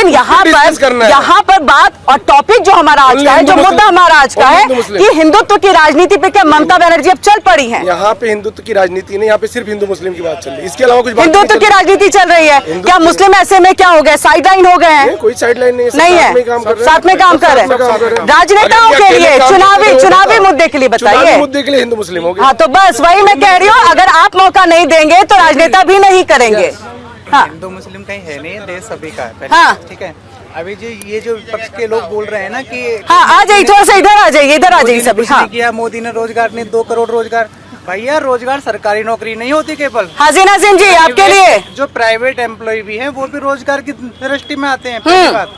लेकिन यहाँ पर बात और टॉपिक जो हमारा आज का है, जो मुद्दा हमारा आज का है कि हिंदुत्व की राजनीति पे क्या ममता बनर्जी अब चल पड़ी है। यहाँ पे हिंदुत्व की राजनीति नहीं, यहाँ पे सिर्फ हिंदू मुस्लिम की बात चल रही है, इसके अलावा कुछ हिंदुत्व की राजनीति चल रही है। क्या मुस्लिम ऐसे में क्या हो गए, साइड लाइन हो गए हैं? कोई साइड लाइन नहीं है, साथ में काम कर रहे हैं राजनेताओं के लिए, चुनावी मुद्दे के लिए बताइए, मुद्दे के लिए हिंदू मुस्लिम हो गए। हाँ तो बस वही मैं कह रही हूँ, अगर आप मौका नहीं देंगे तो राजनेता भी नहीं करेंगे। हाँ, हिंदू मुस्लिम कहीं है नहीं, देश सभी का है। हाँ ठीक है, अभी जो ये जो विपक्ष के लोग बोल रहे हैं ना कि हाँ आ जाइए, थोड़ा सा इधर आ जाइए सभी। हाँ किया मोदी ने रोजगार नहीं, 2 करोड़ रोजगार। भैया रोजगार सरकारी नौकरी नहीं होती केवल। हाजी नाजिम जी आपके लिए जो प्राइवेट एम्प्लॉय भी हैं वो भी रोजगार की दृष्टि में आते हैं। पहली बात।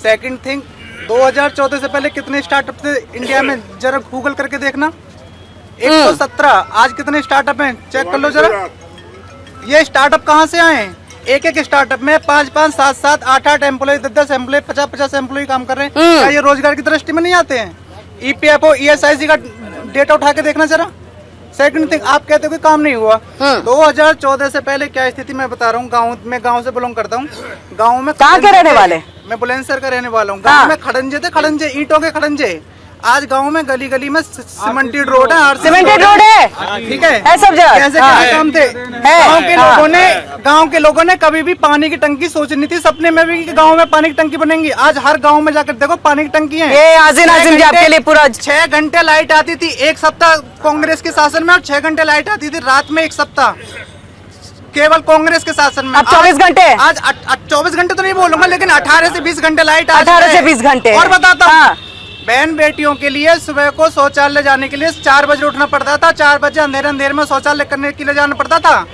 सेकंड थिंग, 2014 से पहले कितने स्टार्टअप थे इंडिया में, जरा गूगल करके देखना। 117। आज कितने स्टार्टअप हैं चेक कर लो जरा। ये स्टार्टअप कहाँ से आए? एक स्टार्टअप में 5-5, 7-7, 8-8 एम्प्लॉय, 10-10 एम्प्लॉय, 50-50 एम्प्लॉय काम कर रहे हैं। क्या ये रोजगार की दृष्टि में नहीं आते हैं? EPFO ESIC का डेटा उठा के देखना जरा। सेकंड थिंग, आप कहते हो कि काम नहीं हुआ। 2014 से पहले क्या स्थिति मैं बता रहा हूँ। गाँव से बिलोंग करता हूँ। गाँव में कहाँ के रहने वाले? मैं बुलंदशहर का रहने वाला हूँ। गाँव में खड़ंजे थे, खड़ंजे ईंटों के खड़ंजे। आज गांव में गली गली में सीमेंटेड रोड है, सीमेंटेड रोड है। ठीक है सब जगह। कैसे काम थे गांव के लोगों ने कभी भी पानी की टंकी सोची नहीं थी सपने में भी कि गांव में पानी की टंकी बनेंगी। आज हर गांव में जाकर देखो पानी की टंकी है। ये आज़िम जी आपके लिए पूरा 6 घंटे लाइट आती थी एक सप्ताह कांग्रेस के शासन में, और 6 घंटे लाइट आती थी रात में एक सप्ताह केवल कांग्रेस के शासन में। अब 24 घंटे। आज 24 घंटे तो नहीं बोलूंगा, लेकिन 18 से 20 घंटे लाइट। 18 से 20 घंटे। और बताता हूँ, बहन बेटियों के लिए सुबह को शौचालय जाने के लिए 4 बजे उठना पड़ता था। 4 बजे अंधेरे में शौचालय करने के लिए जाना पड़ता था।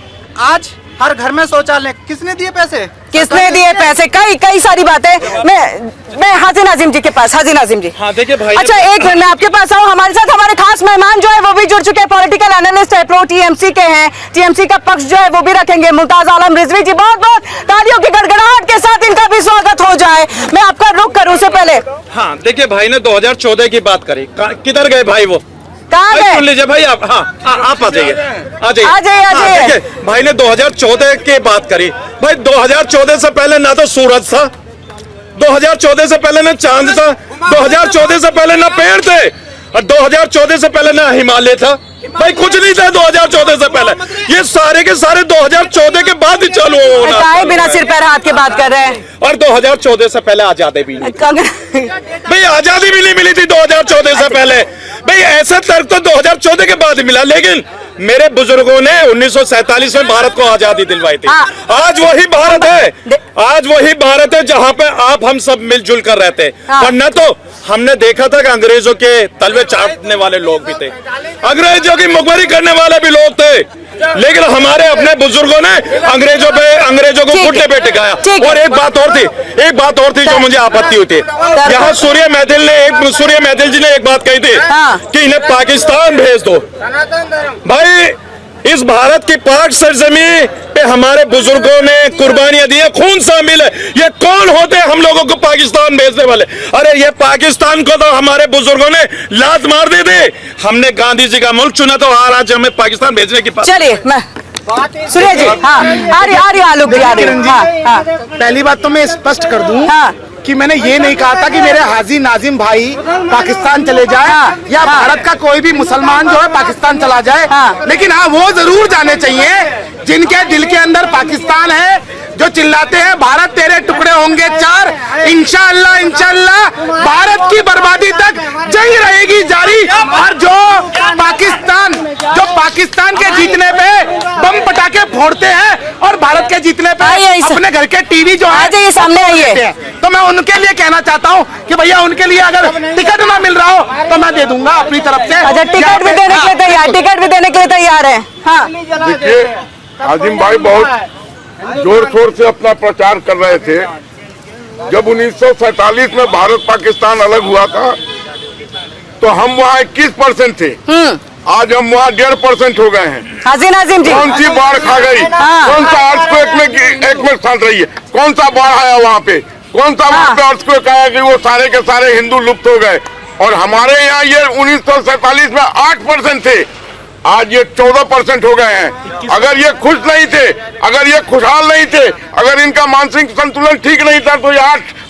आज हर घर में शौचालय। किसने दिए पैसे? किसने दिए पैसे? कई सारी बातें। मैं हाजी नाजिम जी के पास। हाजी नाजिम जी, हाँ देखिए भाई। अच्छा एक मिनट मैं आपके पास आऊँ। हमारे साथ हमारे खास मेहमान जो है वो भी जुड़ चुके हैं, पॉलिटिकल एनालिस्ट है, प्रो TMC के हैं। TMC का पक्ष जो है वो भी रखेंगे। मुमताज आलम रिजवी जी, बहुत बहुत तालियों की गड़गड़ाहट के साथ इनका भी स्वागत हो जाए। मैं आपका रुख करूँ उससे पहले। हाँ देखिए, भाई ने 2014 की बात करी, किधर गए भाई वो? कहाँ गए? सुन लीजिए भाई आप। हाँ आप आ जाइए। देखिए भाई ने 2014 की बात करी। भाई 2014 से पहले ना तो सूरज था, 2014 से पहले ना चांद था, 2014 से पहले ना पेड़ थे, और 2014 से पहले ना हिमालय था। भाई कुछ नहीं था 2014 से पहले। ये सारे के सारे 2014 के बाद ही चालू होना। बिना सिर पैर हाथ के बात कर रहे हैं। और 2014 से पहले आजादी भी नहीं, भाई आजादी भी नहीं मिली थी 2014 से पहले। भाई ऐसा तर्क तो 2014 के बाद मिला, लेकिन मेरे बुजुर्गों ने 1947 में भारत को आजादी दिलवाई थी। आज वही भारत है, आज वही भारत है जहाँ पे आप हम सब मिलजुल कर रहते। वरना तो हमने देखा था कि अंग्रेजों के तलवे चाटने वाले लोग भी थे, अंग्रेजों की मुखबरी करने वाले भी लोग थे, लेकिन हमारे अपने बुजुर्गों ने अंग्रेजों को घुटने पे टिकाया। और एक बात और थी जो मुझे आपत्ति हुई थी। यहाँ सूर्य मैथिल जी ने एक बात कही थी कि इन्हें पाकिस्तान भेज दो। भाई इस भारत की पाक सरजमी पे हमारे बुजुर्गों ने कुर्बानियां दी है, खून शामिल है। ये कौन होते हैं हम लोगों को पाकिस्तान भेजने वाले? अरे ये पाकिस्तान को तो हमारे बुजुर्गों ने लात मार दी थी। हमने गांधी जी का मुल्क चुना तो आज हमें पाकिस्तान भेजने की बात। चलिए मैं सूर्य जी, हाँ आ रही आलोक जी, आ रही। पहली बात तो मैं स्पष्ट कर दूं कि मैंने ये नहीं कहा था कि मेरे हाजी नाजिम भाई पाकिस्तान चले जाए या भारत का कोई भी मुसलमान जो है पाकिस्तान चला जाए। लेकिन हाँ वो जरूर जाने चाहिए जिनके दिल के अंदर पाकिस्तान है, जो चिल्लाते हैं भारत तेरे टुकड़े होंगे 4। इंशाअल्लाह भारत की बर्बादी तक जंग रहेगी जारी। और जो पाकिस्तान के जीतने पे बम पटाखे फोड़ते हैं और भारत के जीतने पे अपने घर के टीवी जो है सामने आइए, तो मैं उनके लिए कहना चाहता हूँ कि भैया उनके लिए अगर टिकट ना मिल रहा हो तो मैं दे दूंगा अपनी तरफ से। अच्छा टिकट भी देने के लिए तैयार है। हाँ देखिए आजिम भाई बहुत जोर शोर से अपना प्रचार कर रहे थे। जब 1947 में भारत पाकिस्तान अलग हुआ था तो हम वहाँ 21% थे, आज हम वहाँ 1.5% हो गए हैं। हाजी नाजिम जी, कौन सी बाढ़ खा गई? कौन सा अर्थक्वेक में एक मिनट शांत रही है, कौन सा बाढ़ आया वहाँ पे? कौन सा वहाँ पे अर्थक्वेक आया कि वो सारे के सारे हिंदू लुप्त हो गए? और हमारे यहाँ ये 1947 में 8% थे, आज ये 14% हो गए हैं। अगर ये खुश नहीं थे, अगर ये खुशहाल नहीं थे, अगर इनका मानसिक संतुलन ठीक नहीं था तो ये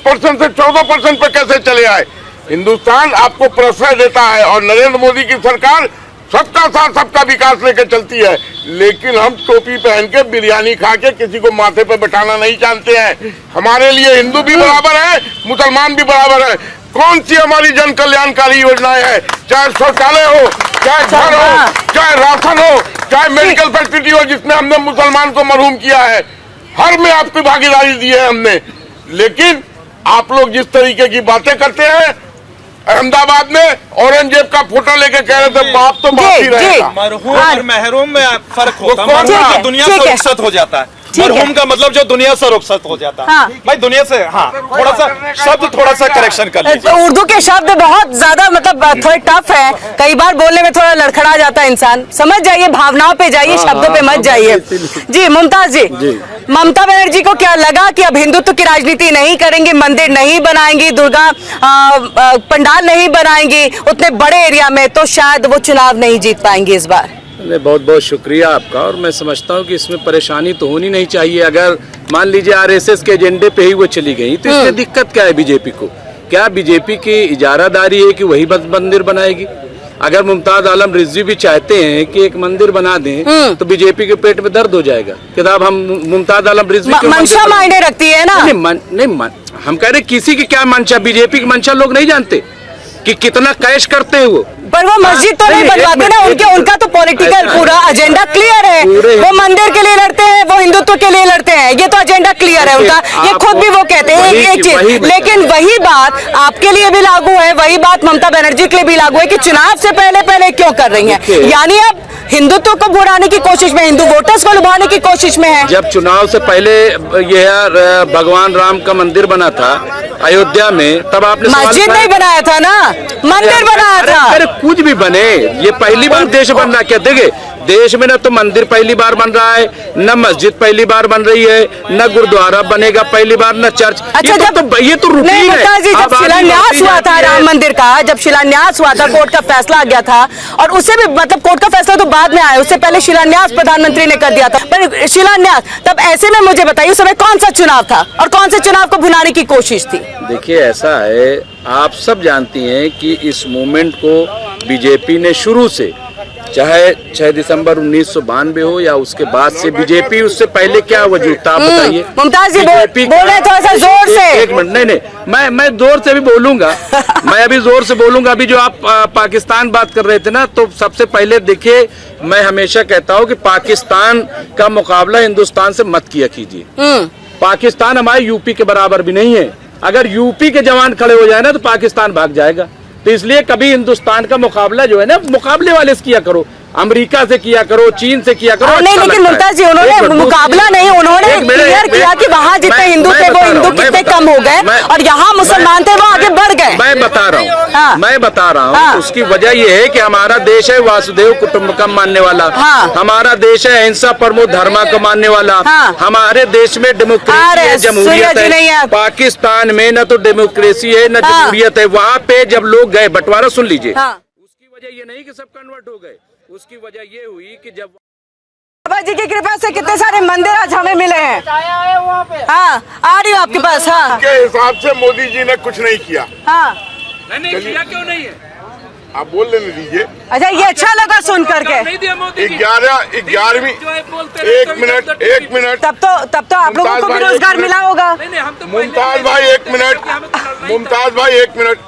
10% से 14% पे कैसे चले आए। हिंदुस्तान आपको प्रश्रय देता है और नरेंद्र मोदी की सरकार सबका साथ सबका विकास लेकर चलती है, लेकिन हम टोपी पहन के बिरयानी खा के किसी को माथे पे बैठाना नहीं जानते हैं। हमारे लिए हिंदू भी बराबर है, मुसलमान भी बराबर है। कौन सी हमारी जन कल्याणकारी योजनाएं हैं, चाहे शौचालय हो, चाहे घर हो, चाहे राशन हो, चाहे मेडिकल फैसिलिटी हो, जिसमें हमने मुसलमान को मरहूम किया है, हर में आपकी भागीदारी दी है हमने। लेकिन आप लोग जिस तरीके की बातें करते हैं, अहमदाबाद में औरंगजेब का फोटो लेके कह रहे थे बाप तो बाप ही रहेगा। मरहूम और महरूम में फर्क होता है। मरहूम दुनिया से रुखसत हो जाता है, मरहूम का मतलब जो दुनिया से रुखसत हो जाता है। भाई दुनिया से, हाँ, थोड़ा सा शब्द थोड़ा सा करेक्शन कर लीजिए। तो उर्दू के शब्द बहुत ज्यादा मतलब थोड़े टफ है, कई बार बोलने में थोड़ा लड़खड़ा जाता है इंसान। समझ जाइए, भावनाओं पे जाइए, शब्दों पे मत जाइए। जी मुमताज जी, ममता बनर्जी को क्या लगा कि अब हिंदुत्व की राजनीति नहीं करेंगे, मंदिर नहीं बनाएंगी, दुर्गा पंडाल नहीं बनाएंगी उतने बड़े एरिया में, तो शायद वो चुनाव नहीं जीत पाएंगे इस बार? बहुत बहुत शुक्रिया आपका। और मैं समझता हूँ कि इसमें परेशानी तो होनी नहीं चाहिए। अगर मान लीजिए आरएसएस के एजेंडे पे ही वो चली गई तो इसमें दिक्कत क्या है बीजेपी को? क्या बीजेपी की इजारादारी है कि वही बस मंदिर बनाएगी? अगर मुमताज आलम रिजवी भी चाहते हैं कि एक मंदिर बना दें तो बीजेपी के पेट में दर्द हो जाएगा कि अब हम मुमताज आलम रिजवी मंशा मायने रखती है ना। नहीं, हम कह रहे किसी की क्या मंशा, बीजेपी की मंशा लोग नहीं जानते कि कितना कैश करते हैं वो। पर वो मस्जिद तो नहीं बनवाते ना, उनका तो पॉलिटिकल पूरा एजेंडा क्लियर है। वो मंदिर के लिए लड़ते हैं, वो हिंदुत्व के लिए लड़ते हैं, ये तो एजेंडा क्लियर है उनका। ये खुद भी वो कहते हैं एक चीज, लेकिन वही बात आपके लिए भी लागू है, वही बात ममता बनर्जी के लिए भी लागू है कि चुनाव से पहले क्यों कर रही हैं? यानी अब हिंदुत्व को भुनाने की कोशिश में, हिंदू वोटर्स को लुभाने की कोशिश में है। जब चुनाव से पहले यह भगवान राम का मंदिर बना था अयोध्या में, तब आपने मस्जिद नहीं बनाया था ना, मंदिर बनाया था। अरे कुछ भी बने, ये पहली बार देश बन रहा है क्या? देखिए देश में न तो मंदिर पहली बार बन रहा है, न मस्जिद पहली बार बन रही है, न गुरुद्वारा बनेगा पहली बार, न चर्च। अच्छा, ये तो रूटीन है। जब शिलान्यास हुआ था राम मंदिर का, जब शिलान्यास हुआ था, कोर्ट का फैसला आ गया था, और उससे भी मतलब कोर्ट का फैसला तो बाद में आया, उससे पहले शिलान्यास प्रधानमंत्री ने कर दिया था। पर शिलान्यास तब ऐसे में मुझे बताइए उस समय कौन सा चुनाव था और कौन से चुनाव को भुनाने की कोशिश थी? देखिए ऐसा है, आप सब जानती हैं कि इस मूवमेंट को बीजेपी ने शुरू से, चाहे 6 दिसंबर 1992 हो या उसके बाद से, बीजेपी उससे पहले क्या वजूद था आप बताइए? मुमताज जी बोल रहे थोड़ा सा जोर से। एक मिनट, नहीं, मैं जोर से भी बोलूंगा। मैं अभी जोर से बोलूंगा। अभी जो आप पाकिस्तान बात कर रहे थे ना, तो सबसे पहले देखिए, मैं हमेशा कहता हूँ कि पाकिस्तान का मुकाबला हिंदुस्तान से मत किया कीजिए। पाकिस्तान हमारे यूपी के बराबर भी नहीं है। अगर यूपी के जवान खड़े हो जाए ना तो पाकिस्तान भाग जाएगा। तो इसलिए कभी हिंदुस्तान का मुकाबला जो है ना, मुकाबले वाले से किया करो, अमेरिका से किया करो, चीन से किया करो। नहीं, लेकिन मुमताज जी उन्होंने मुकाबला नहीं, उन्होंने क्लियर किया कि वहाँ जितने हिंदू थे वो हिंदू कितने कम हो गए और यहाँ मुसलमान थे वो आगे बढ़ गए। मैं बता रहा हूँ उसकी वजह ये है कि हमारा देश है वासुदेव कुटुंबकम मानने वाला, हमारा देश है अहिंसा परमो धर्मा को मानने वाला, हमारे देश में डेमोक्रेसी है, जमहूरियत है। पाकिस्तान में न तो डेमोक्रेसी है न जमहूरियत है। वहाँ पे जब लोग गए, बंटवारा सुन लीजिए, उसकी वजह ये नहीं कि सब कन्वर्ट हो गए, उसकी वजह ये हुई कि जब बाबा जी की कृपा से कितने सारे मंदिर आज हमें मिले हैं। हाँ, आ रही हूँ आपके पास। हाँ, के हिसाब से मोदी जी ने कुछ नहीं किया। हाँ, नहीं किया क्यों नहीं है? आप बोल लेने दीजिए। अच्छा, ये अच्छा लगा सुन करके। 11वीं, एक मिनट। तब तो आप लोगों को भी रोजगार मिला होगा। मुमताज भाई एक मिनट।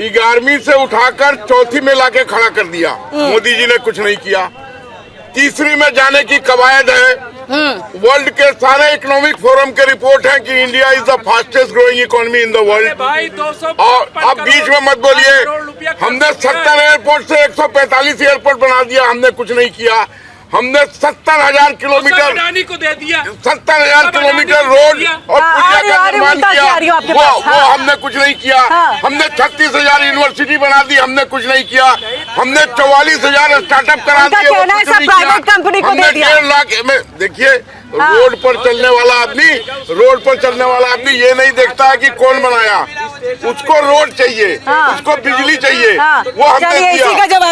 11वीं से उठाकर 4थी में लाके खड़ा कर दिया। मोदी जी ने कुछ नहीं किया। 3री में जाने की कवायद है। वर्ल्ड के सारे इकोनॉमिक फोरम के रिपोर्ट है कि India is the fastest growing economy in the world. और अब बीच में मत बोलिए। हमने 70 एयरपोर्ट से 145 एयरपोर्ट बना दिया, हमने कुछ नहीं किया। हमने 70,000 किलोमीटर को दे दिया, 70,000 किलोमीटर रोड और पुलिया का निर्माण किया, वो हमने कुछ नहीं किया। हमने 36,000 यूनिवर्सिटी बना दी, हमने कुछ नहीं किया। हमने 44,000 स्टार्टअप करा दिए, वो कुछ नहीं किया। हमने 1.5 लाख में, देखिए रोड पर चलने वाला आदमी ये नहीं देखता है कि कौन बनाया। उसको रोड चाहिए, उसको बिजली चाहिए, वो हमने चलिए दिया।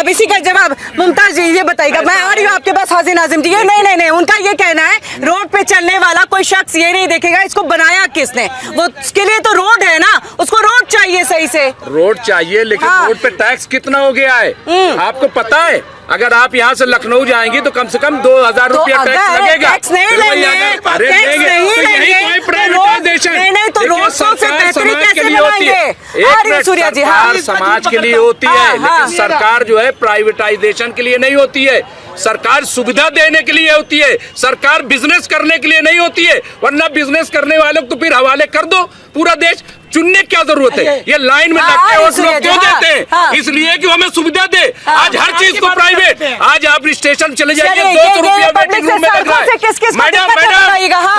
इसी का जवाब मुमताज जी ये बताइएगा। मैं आ रही हूँ आपके पास हाजी नाजिम जी। ये नहीं, उनका ये कहना है रोड पे चलने वाला कोई शख्स ये नहीं देखेगा इसको बनाया किसने, वो उसके लिए तो रोड है ना, उसको रोड चाहिए सही से। रोड चाहिए लेकिन हाँ। रोड पे टैक्स कितना हो गया है आपको पता है? अगर आप यहाँ से लखनऊ जाएंगी तो कम से कम 2000 रुपया टैक्स लगेगा। टैक्स नहीं लेंगे, टैक्स नहीं लेंगे, प्राइवेटाइजेशन नहीं तो रोड से बेहतरी कैसे बनाएंगे? एक सूर्या जी, हाँ सरकार समाज के लिए होती है, हाँ, लेकिन सरकार जो है प्राइवेटाइजेशन के लिए नहीं होती है। सरकार सुविधा देने के लिए होती है, सरकार बिजनेस करने के लिए नहीं होती है। वरना बिजनेस करने वालों को तो फिर हवाले कर दो पूरा देश। चुनने क्या जरूरत है? ये लाइन में लगते हैं लोग क्यों देते हैं? इसलिए कि हमें सुविधा दे। आज हर चीज को प्राइवेट। आज आप स्टेशन चले जाइए 200 रुपया वेटिंग रूम में लग रहा है। मैडम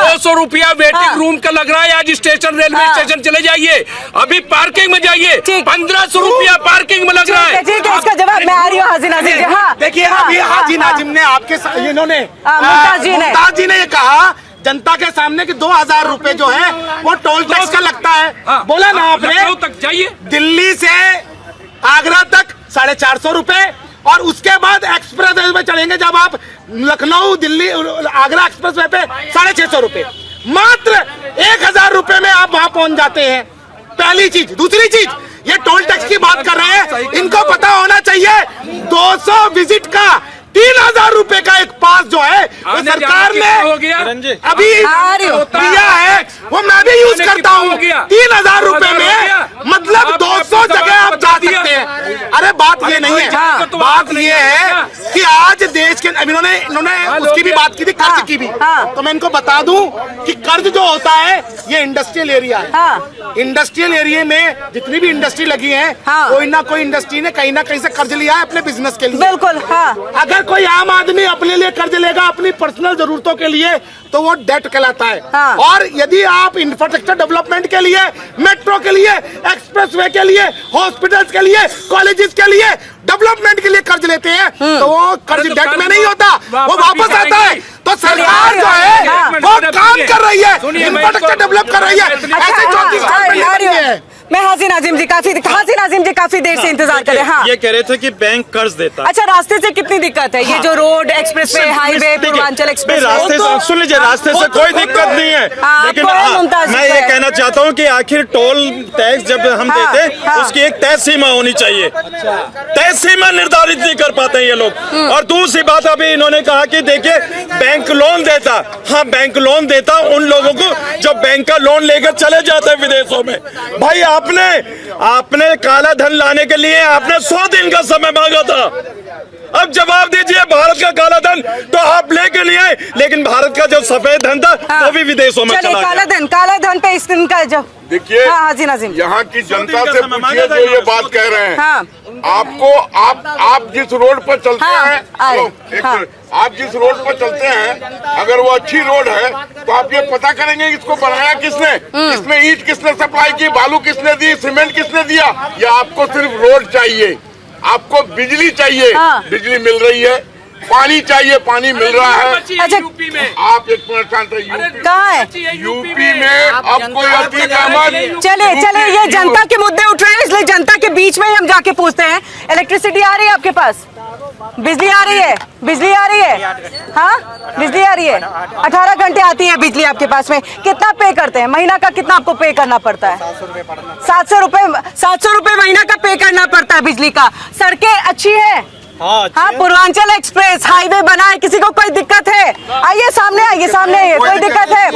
200 रुपया वेटिंग रूम का लग रहा है आज स्टेशन, रेलवे स्टेशन चले जाइए। अभी पार्किंग में जाइए 1500 रुपया पार्किंग में लग रहा है। ठीक है, इसका जवाब मैं आ रही हूँ हाजी नाजिम जी। हाँ देखिए अभी हाजी नाजिम ने आपके इन्होंने मुमताज जी ने ये कहा जनता के सामने कि 2000 रुपए जो है वो टोल टैक्स का लगता है। बोला ना आपने, लखनऊ तक जाइए, दिल्ली से आगरा तक 450 रुपए, और उसके बाद एक्सप्रेस वे में चढ़ेंगे जब आप लखनऊ दिल्ली आगरा एक्सप्रेस वे पे 650 रुपए, मात्र 1000 रुपए में आप वहां पहुंच जाते हैं। पहली चीज। दूसरी चीज, ये टोल टैक्स की बात कर रहे हैं, इनको पता होना चाहिए 200 विजिट का 3000 रुपए का एक पास जो है वो सरकार ने अभी दिया है, वो मैं भी यूज करता हूँ। 3000 रुपए में मतलब 200 जगह आप जा सकते हैं। अरे बात ये नहीं है, बात ये है कि आज देश के इन्होंने उसकी भी बात की थी, कर्ज की भी। तो मैं इनको बता दूं कि कर्ज जो होता है ये इंडस्ट्रियल एरिया है। इंडस्ट्रियल एरिया में जितनी भी इंडस्ट्री लगी है, कोई ना कोई इंडस्ट्री ने कहीं ना कहीं से कर्ज लिया है अपने बिजनेस के लिए। बिल्कुल। अगर कोई आम आदमी अपने लिए कर्ज लेगा अपनी पर्सनल जरूरतों के लिए तो वो डेट कहलाता है। और यदि आप इंफ्रास्ट्रक्चर डेवलपमेंट के लिए, मेट्रो के लिए, एक्सप्रेसवे के लिए, हॉस्पिटल्स के लिए, कॉलेजेस के लिए, डेवलपमेंट के लिए कर्ज लेते हैं तो वो कर्ज डेट में नहीं होता, वो वापस आता है। तो सरकार जो है वो काम कर रही है, इंफ्रास्ट्रक्चर डेवलप कर रही है। ऐसे 34 है। मैं हाजी नाजिम जी काफी देर से इंतजार कर रहे हैं। ये कह रहे थे कि बैंक कर्ज देता है। अच्छा, रास्ते से कितनी दिक्कत है? ये जो road, expressway, highway, Purvanchal express, रास्ते से सुन लीजिए, रास्ते से कोई दिक्कत नहीं है, लेकिन मैं ये कहना चाहता हूँ कि आखिर टोल टैक्स जब हम देते हैं उसकी एक तय सीमा होनी चाहिए। तय सीमा निर्धारित नहीं कर पाते ये लोग। और दूसरी बात, अभी इन्होंने कहा कि देखिए बैंक लोन देता, हाँ बैंक लोन देता उन लोगों को जो बैंक का लोन लेकर चले जाते हैं विदेशों में। भाई आपने काला धन लाने के लिए आपने 100 दिन का समय मांगा था। अब जवाब दीजिए, भारत का काला धन तो आप लेके नहीं आए, लेकिन भारत का जो सफेद धन था वो भी विदेशों में चला गया। काला धन पे इस दिन का जो देखिए, हाजी नाजिम, यहाँ की जनता से पूछिए जो ये बात कह रहे हैं। आपको आप जिस रोड पर चलते हैं, आप जिस रोड पर चलते हैं, अगर वो अच्छी रोड है तो आप ये पता करेंगे इसको बनाया किसने, इसमें ईंट किसने सप्लाई की, बालू किसने दी, सीमेंट किसने दिया। या आपको सिर्फ रोड चाहिए, आपको बिजली चाहिए, बिजली मिल रही है, पानी चाहिए, पानी मिल रहा है। अच्छा, यूपी में आप एक मिनट शांत रहिए। कहाँ है यूपी में अब कोई अतीक अहमद। चले ये जनता के मुद्दे उठ रहे हैं, इसलिए जनता के बीच में ही हम जाके पूछते हैं। इलेक्ट्रिसिटी आ रही है आपके पास? बिजली आ रही है? बिजली आ रही है? हाँ, बिजली आ रही है। 18 घंटे आती है बिजली आपके पास में। कितना पे करते हैं? महीना का कितना आपको पे करना पड़ता है? 700 रुपए महीना का पे करना पड़ता है बिजली का। सड़कें अच्छी है? हाँ, पूर्वांचल एक्सप्रेस हाईवे बना है, किसी को कोई दिक्कत है? आइए सामने आइए, कोई दिक्कत है?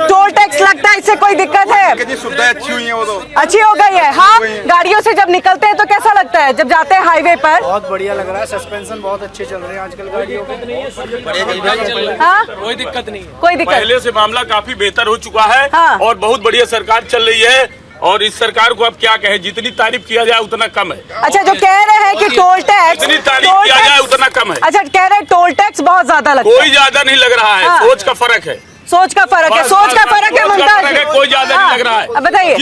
टोल टैक्स लगता है, इससे कोई दिक्कत है? सुविधाएं अच्छी हुई है, वो तो अच्छी हो गई है। हाँ, गाड़ियों से जब निकलते हैं तो कैसा लगता है जब जाते हैं हाईवे पर? बहुत बढ़िया लग रहा है, सस्पेंशन बहुत अच्छे चल रहे हैं आजकल गाड़ियों के। हाँ, कोई दिक्कत नहीं, कोई दिक्कत पहले से मामला काफी बेहतर हो चुका है। और बहुत बढ़िया सरकार चल रही है, और इस सरकार को अब क्या कहें, जितनी तारीफ किया जाए उतना कम है। अच्छा, जो कह रहे हैं कि टोल टैक्स, जितनी तारीफ किया जाए उतना कम है। अच्छा, कह रहे हैं टोल टैक्स बहुत ज्यादा लगता है। कोई ज्यादा नहीं लग रहा है, सोच का फर्क है। सोच का फर्क है, सोच का फर्क है मुमताज जी। कोई ज्यादा नहीं लग रहा है। बताइए,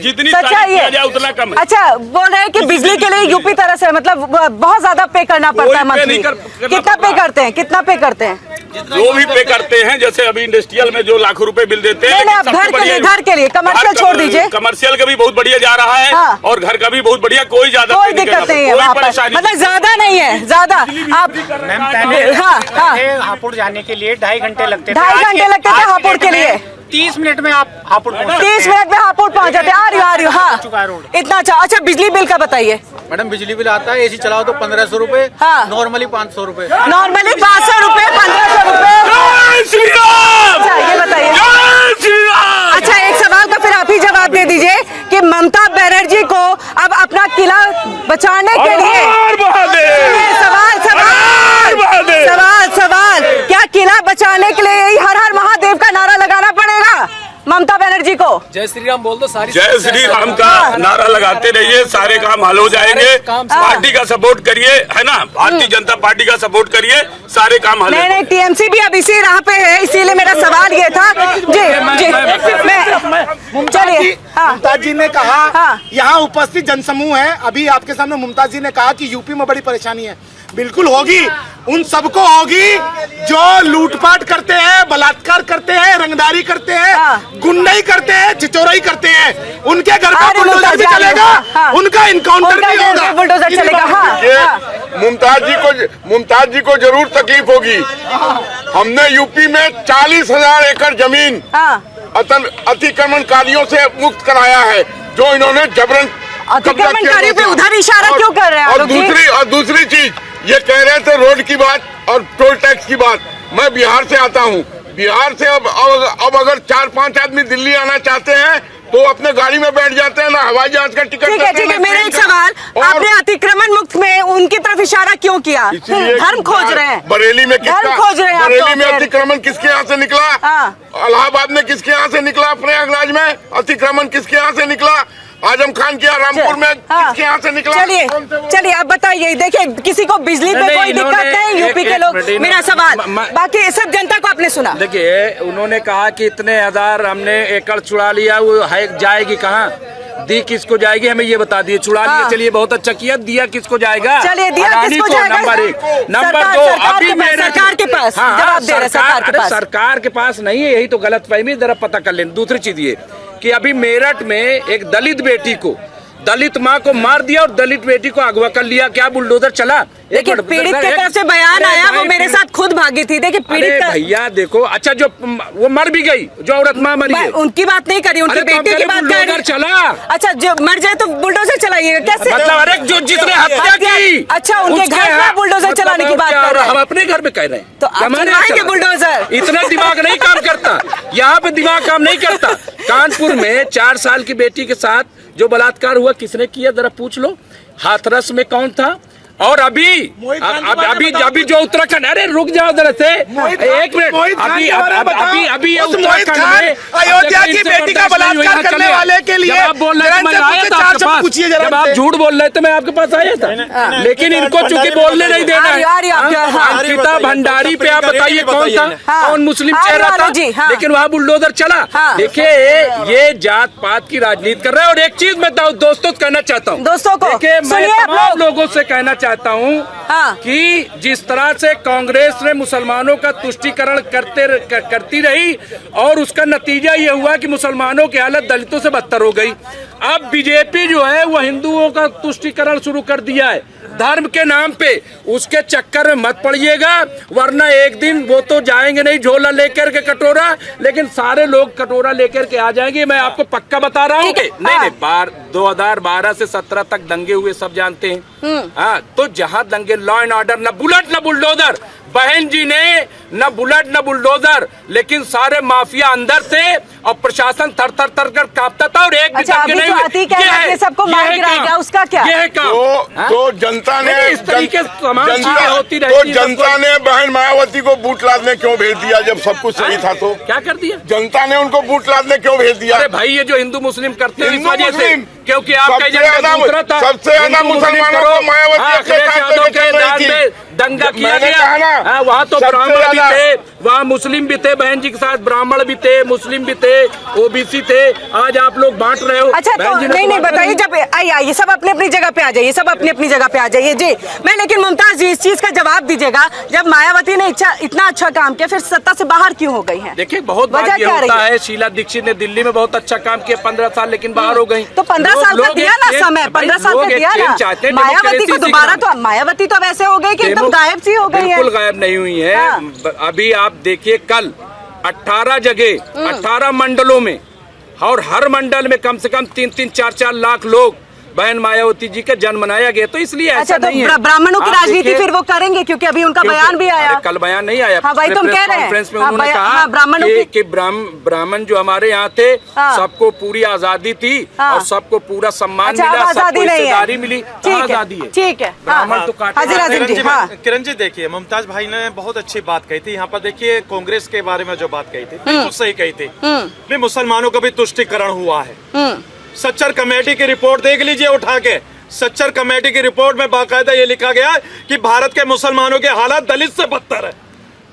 जितनी सच्चाई तारीफ किया है जाए उतना कम है। अच्छा, बोल रहे हैं कि बिजली के लिए यूपी तरह से मतलब बहुत ज्यादा पे करना पड़ता है कोई पे मंथली। नहीं करना कितना पे पड़ता। करते हैं, कितना पे करते हैं? जो भी पे करते हैं, जैसे अभी इंडस्ट्रियल में जो लाखों रुपए बिल देते हैं, नहीं, आप घर के लिए कमर्शियल छोड़ दीजिए। कमर्शियल का भी बहुत बढ़िया जा रहा है हाँ। और घर का भी बहुत बढ़िया, कोई ज्यादा कोई पे नहीं दिक्कत करना, नहीं है कोई वहाँ पर, परेशानी मतलब ज्यादा नहीं है, ज्यादा आप हाँ हापुड़ जाने के लिए 2.5 घंटे लगते थे। 2.5 घंटे लगते थे हापुड़ के लिए। 30 मिनट में आप हापुड़ पहुंच 30 मिनट में हापुड़ पहुंच जाते। आ रही हो हाँ, इतना अच्छा। अच्छा, बिजली बिल का बताइए। मैडम बिजली बिल आता है, एसी चलाओ तो 1500 रुपए, हाँ। नॉर्मली 500 रुपए। नॉर्मली 500 रुपए, 1500 रुपए। अच्छा, ये बताइए। अच्छा, एक सवाल का फिर आप ही जवाब दे दीजिए कि ममता बनर्जी को अब अपना किला बचाने के लिए सवाल क्या किला बचाने के लिए यही हर हर महादेव का नारा लगाना पड़ेगा ममता बनर्जी को? जय श्री राम बोल दो सारी। जय श्री राम का नारा लगाते रहिए, सारे काम हल हो जाएंगे। पार्टी का सपोर्ट करिए, है ना, भारतीय जनता पार्टी का सपोर्ट करिए, सारे काम हल। नहीं, टीएमसी भी अब इसी राह पे है, इसीलिए मेरा सवाल ये था। जी चलिए। मुमताज जी ने कहा, यहाँ उपस्थित जनसमूह है, अभी आपके सामने मुमताज जी ने कहा कि यूपी में बड़ी परेशानी है। बिल्कुल होगी, उन सबको होगी जो लूटपाट करते हैं, बलात्कार करते हैं, रंगदारी करते हैं, गुंडाई करते हैं, चिचोराई करते हैं। उनके घर का बुलडोजर भी चलेगा, उनका इनकाउंटर भी होगा, बुलडोजर चलेगा। मुमताज जी को जरूर तकलीफ होगी। हमने यूपी में 40,000 एकड़ जमीन अतिक्रमणकारियों से मुक्त कराया है, जो इन्होंने जबरन अतिक्रमणकारियों पे उधर इशारा क्यों कर रहे हैं? और दूसरी चीज ये कह रहे थे रोड की बात और टोल टैक्स की बात। मैं बिहार से आता हूँ, बिहार से अब अगर 4-5 आदमी दिल्ली आना चाहते हैं तो अपने गाड़ी में बैठ जाते हैं ना, हवाई जहाज का टिकट। ठीक है, मेरा एक सवाल, आपने अतिक्रमण मुक्त में उनकी तरफ इशारा क्यों किया? धर्म खोज रहे हैं, बरेली में धर्म खोज रहे हैं आप बरेली तो में फिर। अतिक्रमण किसके यहाँ से निकला? इलाहाबाद में किसके यहाँ से निकला? प्रयागराज में अतिक्रमण किसके यहाँ से निकला? आजम खान के रामपुर में किसके यहाँ से निकला? चलिए अब बताइए। देखिए, किसी को बिजली पे कोई दिक्कत नहीं, यूपी के लोग। मेरा सवाल, बाकी सब जनता को आपने सुना। देखिए, उन्होंने कहा कि इतने हजार हमने एकड़ चुरा लिया, वो है जाएगी कहाँ, दी किसको जाएगी, हमें ये बता दिए। चुरा लिया, चलिए बहुत अच्छा किया, दिया किसको जाएगा? चलिए, दिया किसको जाएगा? नंबर 1। नंबर 2, अभी सरकार के पास जवाब दे रहे, सरकार के पास नहीं है, यही तो गलत फहमी, जरा पता कर लें। दूसरी चीज ये कि अभी मेरठ में एक दलित बेटी को, दलित माँ को मार दिया और दलित बेटी को अगवा कर लिया। क्या बुलडोजर चला? देखिए, पीड़ित के तरफ से बयान आया, वो मेरे साथ खुद भागी थी। देखिए, पीड़ित भैया देखो, अच्छा जो वो मर भी गई, जो औरत माँ मरी है, उनकी बात नहीं करी, उनकी बेटी की बात कर रही। चला। अच्छा, जो मर जाए तो बुलडोजर चलाइएगा कैसे? मतलब अरे जो जिसने हत्या की, अच्छा, उनके घर में बुलडोजर चलाने की बात कर रहे हैं। हम अपने घर में कह रहे हैं तो चलाएंगे बुलडोजर। इतना दिमाग नहीं काम करता, यहाँ पे दिमाग काम नहीं करता। कानपुर में 4 साल की बेटी के साथ जो बलात्कार हुआ, किसने किया जरा पूछ लो। हाथरस में कौन था? और अभी जो उत्तराखंड, अरे रुक जाओ जरा से, एक मिनट, अभी ये उत्तराखंड में अयोध्या की बेटी का बलात्कार करने वाले के लिए आप बोल रहे थे मैं आया था आपके पास, जब आप झूठ बोल रहे थे मैं आपके पास आया था, लेकिन इनको चूंकि बोलने नहीं देना है। अंकिता भंडारी पे आप बताइए कौन था, कौन मुस्लिम चेहरा था, लेकिन वहाँ बुलडोजर चला। देखिए, ये जात पात की राजनीति कर रहे हैं। और एक चीज मैं दोस्तों कहना चाहता हूँ, दोस्तों को मैं तमाम लोगों से कहना चाहता हूँ कि जिस तरह से कांग्रेस ने मुसलमानों का तुष्टीकरण करती रही और उसका नतीजा ये हुआ कि मुसलमानों की हालत दलितों से बदतर हो गई। अब बीजेपी जो है वो हिंदुओं का तुष्टीकरण शुरू कर दिया है धर्म के नाम पे। उसके चक्कर में मत पड़िएगा, वरना एक दिन वो तो जाएंगे नहीं झोला लेकर के कटोरा, लेकिन सारे लोग कटोरा लेकर के आ जाएंगे। मैं आपको पक्का बता रहा हूँ कि नहीं 2012 से 17 तक दंगे हुए, सब जानते हैं। हाँ, तो जहाँ दंगे, लॉ एंड ऑर्डर, न बुलेट न बुलडोजर, बहन जी ने न बुलेट न बुलडोजर, लेकिन सारे माफिया अंदर थे और प्रशासन थर थर थर कर कांपता था। और एक भी दंगे नहीं हुए। सबको मार गिराएगा, उसका क्या? ये है काम। तो जनता ने इस तरीके से तमाम चीजें होती रहती तो जनता ने बहन मायावती को बूट लादने क्यों भेज दिया जब सब कुछ सही था? तो क्या कर दिया जनता ने उनको बूट लादने क्यों भेज दिया? अरे भाई, ये जो हिंदू मुस्लिम करते हैं इस वजह से क्योंकि आपका सबसे एजेंडा ज्यादा दूसरा था। सबसे ज्यादा हिंदू मुस्लिम मुसलमानों करो। को मायावती हाँ, अपने अखिलेश साथ यादव लेके के चल रही दाद थी। में दंगा किया मैंने गया। कहा ना, हाँ, वहाँ तो सबसे ब्राह्मण भी ज्यादा- थे, वहाँ मुस्लिम भी थे, बहन जी के साथ ब्राह्मण भी थे, मुस्लिम भी थे, ओबीसी थे। आज आप लोग बांट रहे हो। अच्छा, तो बहन जी ने नहीं तो बांटा बताइए, जब आइए सब अपनी अपनी जगह पे आ जाइए, सब अपनी अपनी जगह पे आ जाइए जी। मैं लेकिन मुमताज जी इस चीज का जवाब दीजिएगा, जब मायावती ने इतना अच्छा काम किया, फिर सत्ता से बाहर क्यों हो गई है? देखिए, बहुत बार वजह ये क्या रही होता है? है। शीला दीक्षित ने दिल्ली में बहुत अच्छा काम किया 15 साल, लेकिन बाहर हो गई। तो 15 साल का दिया ना समय, 15 साल का दिया ना। मायावती को दोबारा तो मायावती तो अब ऐसे हो गई कि एकदम गायब सी हो गई है। बिल्कुल गायब नहीं हुई है। हाँ। अभी आप देखिए, कल 18 जगह 18 मंडलों में, और हर मंडल में कम से कम 3-3, 4-4 लाख लोग बहन मायावती जी का जन्म मनाया गया। तो इसलिए ऐसा अच्छा, तो नहीं है। ब्राह्मणों की आप राजनीति देखिए, फिर वो करेंगे, क्योंकि अभी उनका क्योंकि- बयान भी आया। अरे कल बयान नहीं आया। हाँ भाई, तुम प्रेस कह रहे हैं। कॉन्फ्रेंस में हाँ, उन्होंने कहा हाँ, ब्राह्मणों कि ब्राह्मण जो हमारे यहाँ थे, हाँ। सबको पूरी आजादी थी हाँ। और सबको पूरा सम्मान अच्छा, मिला, अब सबको आजादी नहीं है। हिस्सेदारी मिली। ठीक है, आजादी है, ठीक है। ब्राह्मण तो काटे हाजिर जाते हैं। हाजिर जी, हाँ। किरण जी देखिए, मुमताज भाई ने बहुत अच्छी बात कही थी। यहाँ पर देखिए, कांग्रेस के बारे में जो बात कही थी बिल्कुल सही कही थी। भी मुसलमानों का भी तुष्टिकरण हुआ है। सच्चर कमेटी की रिपोर्ट देख लीजिए उठा के। सच्चर कमेटी की रिपोर्ट में बाकायदा ये लिखा गया है कि भारत के मुसलमानों के हालात दलित से बदतर है।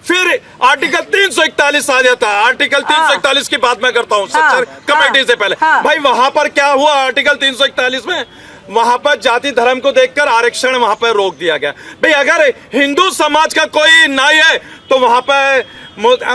फिर आर्टिकल 341 आ जाता है। आर्टिकल 341 की बात मैं करता हूँ सच्चर कमेटी से पहले। भाई वहां पर क्या हुआ आर्टिकल 341 में? वहां पर जाति धर्म को देखकर आरक्षण वहां पर रोक दिया गया। भाई अगर हिंदू समाज का कोई नाई है तो वहां पर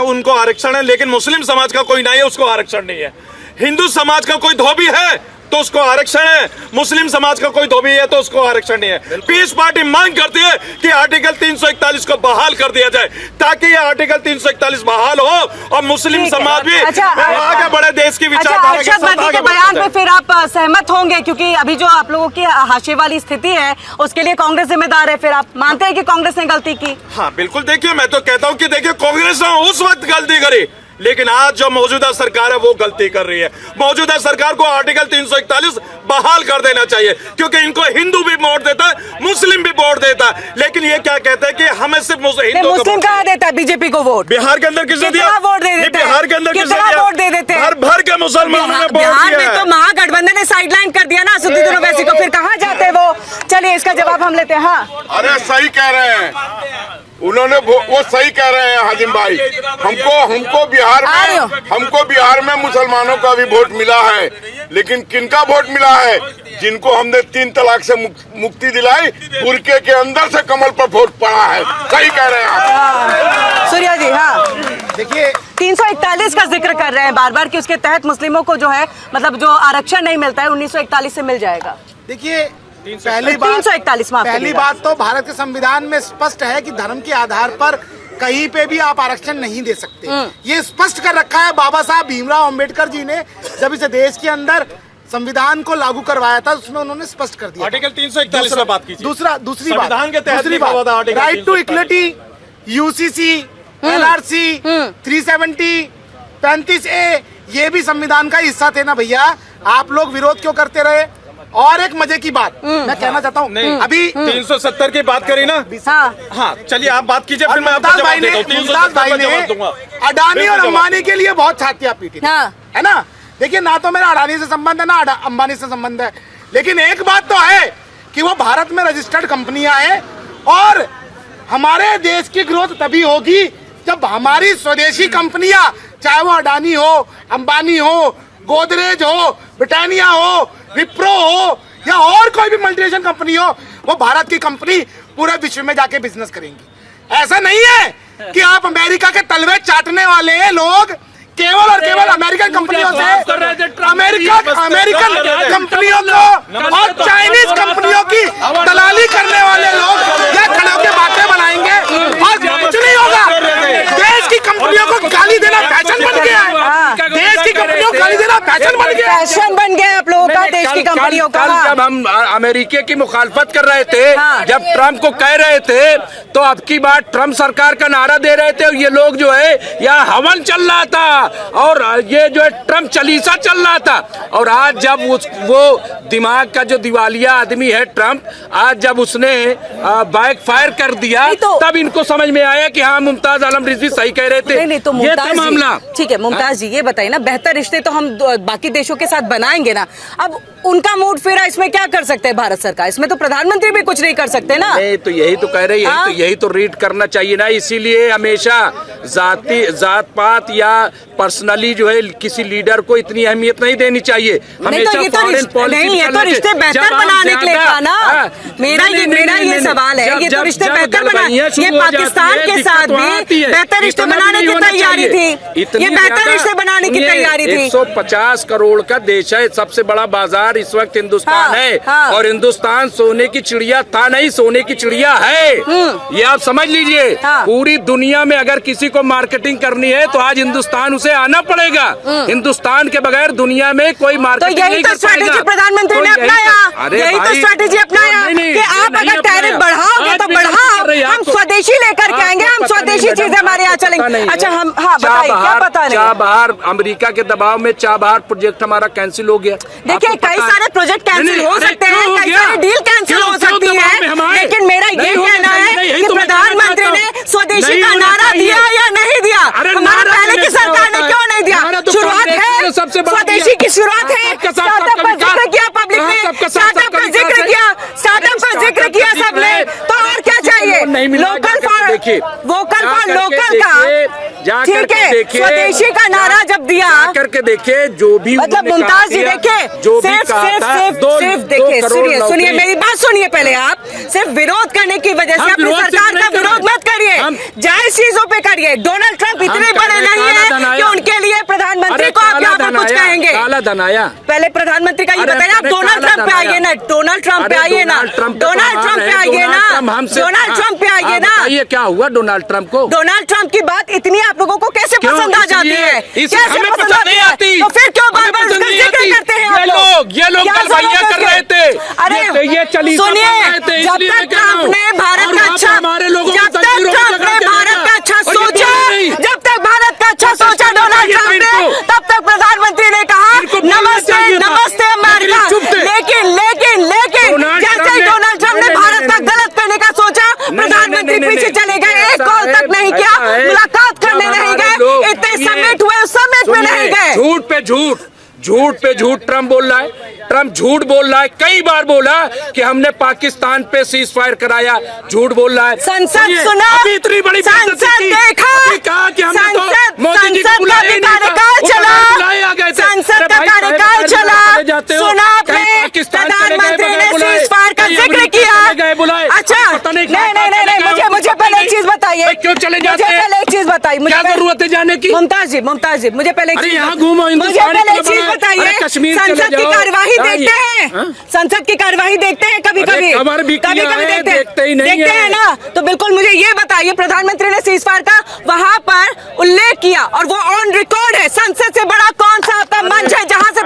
उनको आरक्षण है, लेकिन मुस्लिम समाज का कोई नाई है, उसको आरक्षण नहीं है। हिंदू समाज का कोई धोबी है तो उसको आरक्षण है, मुस्लिम समाज का कोई धोबी है तो उसको आरक्षण नहीं है। पीस पार्टी मांग करती है कि आर्टिकल 341 को बहाल कर दिया जाए, ताकि ये आर्टिकल 341 बहाल हो और मुस्लिम समाज भी आगे बढ़े, देश की विचारधारा के साथ अरशद के बयान पे फिर आप सहमत होंगे? क्योंकि अभी जो आप लोगों की हाशिए वाली स्थिति है, उसके लिए कांग्रेस जिम्मेदार है। फिर आप मानते हैं कि कांग्रेस ने गलती की? हाँ बिल्कुल। देखिए, मैं तो कहता हूँ कि देखिए, कांग्रेस ने उस वक्त गलती करी, लेकिन आज जो मौजूदा सरकार है वो गलती कर रही है। मौजूदा सरकार को आर्टिकल 341 बहाल कर देना चाहिए, क्योंकि इनको हिंदू भी वोट देता है, मुस्लिम भी वोट देता है, लेकिन ये क्या कहते हैं कि हमें सिर्फ हिंदू मुस्लिम कहा देता है बीजेपी को वोट? बिहार के अंदर किसने दिया? वोट दे देते हैं? बिहार के अंदर किसने दिया? वोट दे देते हैं? भर भर के मुसलमानों ने वोट बिहार दिया में है। तो महागठबंधन ने साइडलाइन कर दिया ना असदुद्दीन ओवैसी को, फिर कहाँ जाते हैं वो? चलिए इसका जवाब हम लेते हैं। हाँ, अरे सही कह रहे हैं उन्होंने, वो सही कह रहे हैं हाजिम भाई। हमको बिहार में मुसलमानों का भी वोट मिला है, लेकिन किनका वोट मिला है? जिनको हमने 3 तलाक से मुक्ति दिलाई, बुरके के अंदर से कमल पर वोट पड़ा है। सही कह रहे हैं आप। सूर्या जी। हाँ, देखिए 341 का जिक्र कर रहे हैं बार बार कि उसके तहत मुस्लिमों को जो है, मतलब जो आरक्षण नहीं मिलता है, 1941 से मिल जाएगा। देखिए, पहली 341 पहली बात तो भारत के संविधान में स्पष्ट है कि धर्म के आधार पर कहीं पे भी आप आरक्षण नहीं दे सकते। ये स्पष्ट कर रखा है बाबा साहब भीमराव अंबेडकर जी ने, जब इसे देश के अंदर संविधान को लागू करवाया था, उसमें उन्होंने स्पष्ट कर दिया। आर्टिकल 341 में बात कीजिए। दूसरी बात, संविधान के तहत दूसरी लिखा हुआ था बात, article right to equality, UCC, NRC, 370, 35A, ये भी संविधान का हिस्सा थे ना भैया। आप लोग विरोध क्यों करते रहे? और एक मजे की बात मैं कहना चाहता हूँ, अभी 370 की बात करी ना। हाँ, चलिए आप बात कीजिए, फिर मैं आपको मुमताज जवाब भाई ने देता हूँ। 370 का जवाब दूंगा। अडानी और अंबानी के लिए बहुत छातियां पीटी, हाँ। है ना? देखिए, ना तो मेरा अडानी से संबंध है ना अंबानी से संबंध है, लेकिन एक बात तो है कि वो भारत में रजिस्टर्ड कंपनियां हैं, और हमारे देश की ग्रोथ तभी होगी जब हमारी स्वदेशी कंपनियां, चाहे वो अडानी हो, अंबानी हो, गोदरेज हो, ब्रिटानिया हो, विप्रो हो, या और कोई भी मल्टीनेशनल कंपनी हो, वो भारत की कंपनी पूरे विश्व में जाके बिजनेस करेंगी। ऐसा नहीं है कि आप अमेरिका के तलवे चाटने वाले लोग केवल और केवल अमेरिकन कंपनियों से, अमेरिकन कंपनियों को और चाइनीज कंपनियों की दलाली करने वाले लोग या खड़े होकर बातें बनाएंगे और कुछ नहीं होगा। देश की कंपनियों को गाली देना फैशन बन गया है। देश की कंपनियों को गाली देना फैशन बन गया है। फैशन बन गया आप लोगों का, देश की कंपनियों का। जब हम अमेरिका की मुखालफत कर रहे थे, जब ट्रम्प को कह रहे थे, तो अब की बार ट्रम्प सरकार का नारा दे रहे थे, और ये लोग जो है यहाँ हवन चल रहा था और ये जो है ट्रम्प चालीसा चल रहा था। और आज जब वो दिमाग का जो दिवालिया आदमी है ट्रम्प, आज जब उसने बैक फायर कर दिया, तब इनको समझ में आया कि हाँ, मुमताज आलम रिजवी सही कह रहे थे। नहीं, तो ये था मामला। ठीक है मुमताज जी, ये बताइए ना, बेहतर रिश्ते तो हम बाकी देशों के साथ बनाएंगे ना। अब उनका मूड फिरा, इसमें क्या कर सकते हैं भारत सरकार? इसमें तो प्रधानमंत्री भी कुछ नहीं कर सकते ना। नहीं तो यही तो कह रही है, तो यही तो रीड करना चाहिए ना। इसीलिए हमेशा जात पात या पर्सनली जो है किसी लीडर को इतनी अहमियत नहीं देनी चाहिए। हमेशा फॉरेन पॉलिसी नहीं, ये तो रिश्ते बेहतर बनाने के लिए था ना। मेरा ये सवाल है, ये तो रिश्ते बेहतर बनाने, ये पाकिस्तान के साथ भी बेहतर रिश्ते बनाने की तैयारी थी, ये बेहतर रिश्ते बनाने की तैयारी थी। 150 करोड़ का देश है, सबसे बड़ा बाजार इस वक्त हिंदुस्तान है। और हिंदुस्तान सोने की चिड़िया था नहीं, सोने की चिड़िया है, ये आप समझ लीजिए। पूरी दुनिया में अगर किसी को मार्केटिंग करनी है तो आज हिंदुस्तान उसे आना पड़ेगा। हिंदुस्तान के बगैर दुनिया में कोई मार्केटिंग नहीं कर पाएगा। स्ट्रैटेजी प्रधानमंत्री ने अपनाया, यही तो स्ट्रैटेजी अपनाया कि आप अगर टैरिफ बढ़ाओगे तो बढ़ाओ, हम स्वदेशी लेकर के आएंगे, हम स्वदेशी चीजें हमारे यहाँ चलेंगे। अच्छा, हम बताइए क्या पता नहीं। चाबहार अमेरिका के दबाव में चाबहार प्रोजेक्ट हमारा कैंसिल हो गया। देखिए, कई सारे प्रोजेक्ट कैंसिल हो सकते हैं, कई सारी डील कैंसिल हो सकती है, लेकिन मेरा ये कहना है कि प्रधानमंत्री ने स्वदेशी का नारा दिया या नहीं दिया? हमारे पहले की सरकार ने क्यों नहीं दिया? शुरुआत है, स्वदेशी की शुरुआत है। स्टार्टअप का जिक्र किया पब्लिक ने, स्टार्टअप का जिक्र किया, स्टार्टअप का जिक्र किया सबने, तो और क्या चाहिए? Local for vocal for local का, ठीक है, स्वदेशी का नारा जब दिया करके देखिए, जो भी मतलब मुमताज जी देखिए, सिर्फ देखिए, सुनिए मेरी बात सुनिए पहले। आप सिर्फ विरोध करने की वजह से अपनी सरकार का विरोध मत करिए, जायज चीजों पे करिए। डोनाल्ड ट्रंप इतने बड़े नहीं है कि उनके लिए प्रधानमंत्री को आप यहाँ पर कुछ कहेंगे। काला धन आया, पहले प्रधानमंत्री का ये बताइए। आप डोनाल्ड ट्रंप पे आइए ना, डोनाल्ड ट्रंप पे आइए ना, डोनाल्ड ट्रंप पे आइए ना, डोनाल्ड ट्रंप पे आइए ना। ये क्या हुआ डोनाल्ड ट्रंप को? डोनाल्ड ट्रंप की बात इतनी आप लोगों को कैसे पसंद आ जाती है? हमें पसंद नहीं आती, तो फिर क्यों बार बार उसका जिक्र करते हैं आप लोग? ये लोग गलबैया कर रहे थे। अरे ये चली सुनिए, जब तक ट्रंप ने भारत का अच्छा, जब तक ट्रंप ने भारत का अच्छा सोचा, जब तक भारत का अच्छा सोचा डोनाल्ड ट्रंप ने, तब तक प्रधानमंत्री ने कहा नमस्ते नमस्ते अमेरिका। लेकिन जैसे ही डोनाल्ड ट्रंप ने भारत का गलत करने का सोचा, प्रधानमंत्री पीछे चले गए, एक कॉल तक नहीं किया, मुलाकात करने नहीं गए, इतने समिट हुए, उस समिट में नहीं गए। झूठ पे झूठ ट्रम्प बोल रहा है। ट्रम्प झूठ बोल रहा है, कई बार बोला कि हमने पाकिस्तान पे सीज फायर कराया, झूठ बोल रहा है। संसद सुना, अभी इतनी बड़ी संसद देखा, कहा कि हमने तो मोदी जी संसद का भी कार्यकाल चला, संसद का कार्यकाल चला, सुना आपने, प्रधानमंत्री ने सीज फायर का जिक्र किया। अच्छा, नहीं, मुझे पहले एक चीज बताइए, क्यों चले जाते हैं? पहले एक चीज बताइए, क्या जरूरत है जाने की? मुमताज जी, मुझे पहले यहाँ घूमो, मुझे पहले एक चीज बताइए, संसद की कार्यवाही देखते हैं, संसद की कार्यवाही देखते हैं कभी कभी देखते हैं ना, तो बिल्कुल मुझे ये बताइए, प्रधानमंत्री ने सीज फायर का वहां पर उल्लेख किया और वो ऑन रिकॉर्ड है। संसद से बड़ा कौन सा आपका मंच है जहां से